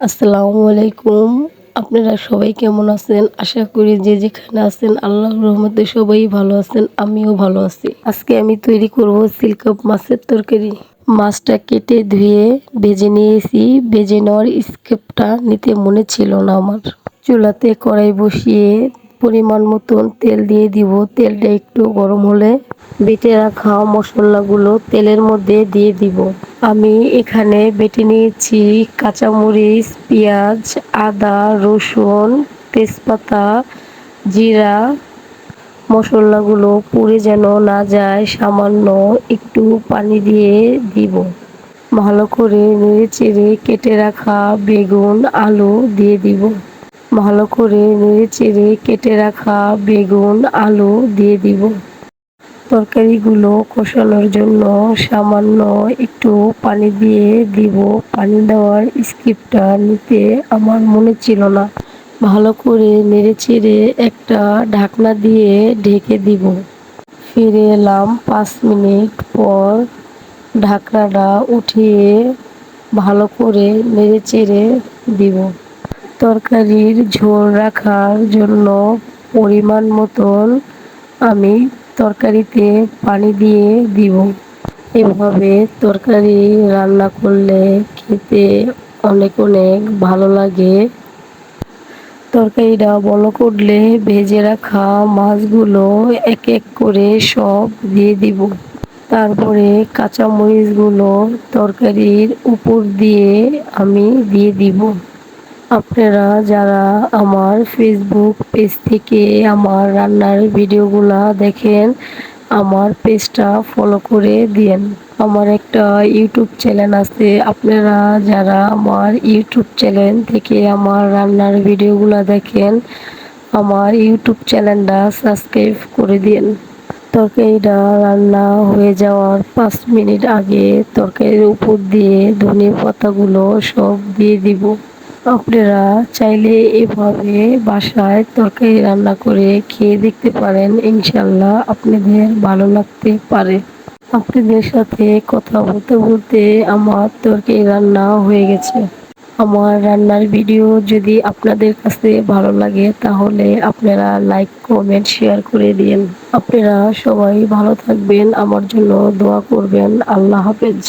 আসসালামু আলাইকুম। আপনারা সবাই কেমন আছেন? আশা করি যে যেখানে আছেন আল্লাহর রহমতে সবাই ভালো আছেন। আমিও ভালো আছি। আজকে আমি তৈরি করব সিলকাপ মাছের তরকারি। মাছটা কেটে ধুয়ে ভেজে নিয়েছি। ভেজে নেওয়ার স্টেপটা নিতে মনে ছিল না আমার। চুলাতে কড়াই বসিয়ে পরিমাণ মতন তেল দিয়ে দিব। তেলটা একটু গরম হলে বেটে রাখা মশলাগুলো তেলের মধ্যে দিয়ে দিব। আমি এখানে বেটে নিয়েছি কাঁচামরিচ, পেঁয়াজ, আদা, রসুন, তেজপাতা, জিরা। মশলাগুলো পুড়ে যেন না যায় সামান্য একটু পানি দিয়ে দিব। ভালো করে নেড়েচেড়ে কেটে রাখা বেগুন, আলু দিয়ে দিব। ভালো করে নেড়েচেড়ে কেটে রাখা বেগুন, আলু দিয়ে দিব। তরকারিগুলো কষানোর জন্য সামান্য একটু পানি দিয়ে দিব। পানি দেওয়ার স্কিপটা নিতে আমার মনে ছিল না। ভালো করে নেড়েচেড়ে একটা ঢাকনা দিয়ে ঢেকে দিব। ফিরে এলাম 5 মিনিট পর। ঢাকনাটা উঠিয়ে ভালো করে নেড়েচেড়ে দিব। তরকারির ঝোল রাখার জন্য পরিমাণ মতন আমি তরকারিতে পানি দিয়ে দিব। এভাবে তরকারি রান্না করলে খেতে অনেক ভালো লাগে। তরকারিটা বলক উঠলে ভেজে রাখা মাছগুলো এক এক করে সব দিয়ে দিব। তারপরে কাঁচামরিচগুলো তরকারির উপর দিয়ে আমি দিয়ে দিব। আপনারা যারা আমার ফেসবুক পেজ থেকে আমার রান্নার ভিডিওগুলা দেখেন, আমার পেজটা ফলো করে দিয়েন। আমার একটা ইউটিউব চ্যানেল আছে। আপনারা যারা আমার ইউটিউব চ্যানেল থেকে আমার রান্নার ভিডিওগুলা দেখেন, আমার ইউটিউব চ্যানেলটা সাবস্ক্রাইব করে দিন। তরকারিটা রান্না হয়ে যাওয়ার 5 মিনিট আগে তরকারির উপর দিয়ে ধনে পাতাগুলো সব দিয়ে দিব। আপনারা চাইলে এভাবে বাসায় তরকারি রান্না করে খেয়ে দেখতে পারেন। ইনশাল্লাহ আপনাদের ভালো লাগতে পারে। আপনাদের সাথে কথা বলতে বলতে আমার তরকারি রান্না হয়ে গেছে। আমার রান্নার ভিডিও যদি আপনাদের কাছে ভালো লাগে তাহলে আপনারা লাইক, কমেন্ট, শেয়ার করে দিন। আপনারা সবাই ভালো থাকবেন, আমার জন্য দোয়া করবেন। আল্লাহ হাফেজ।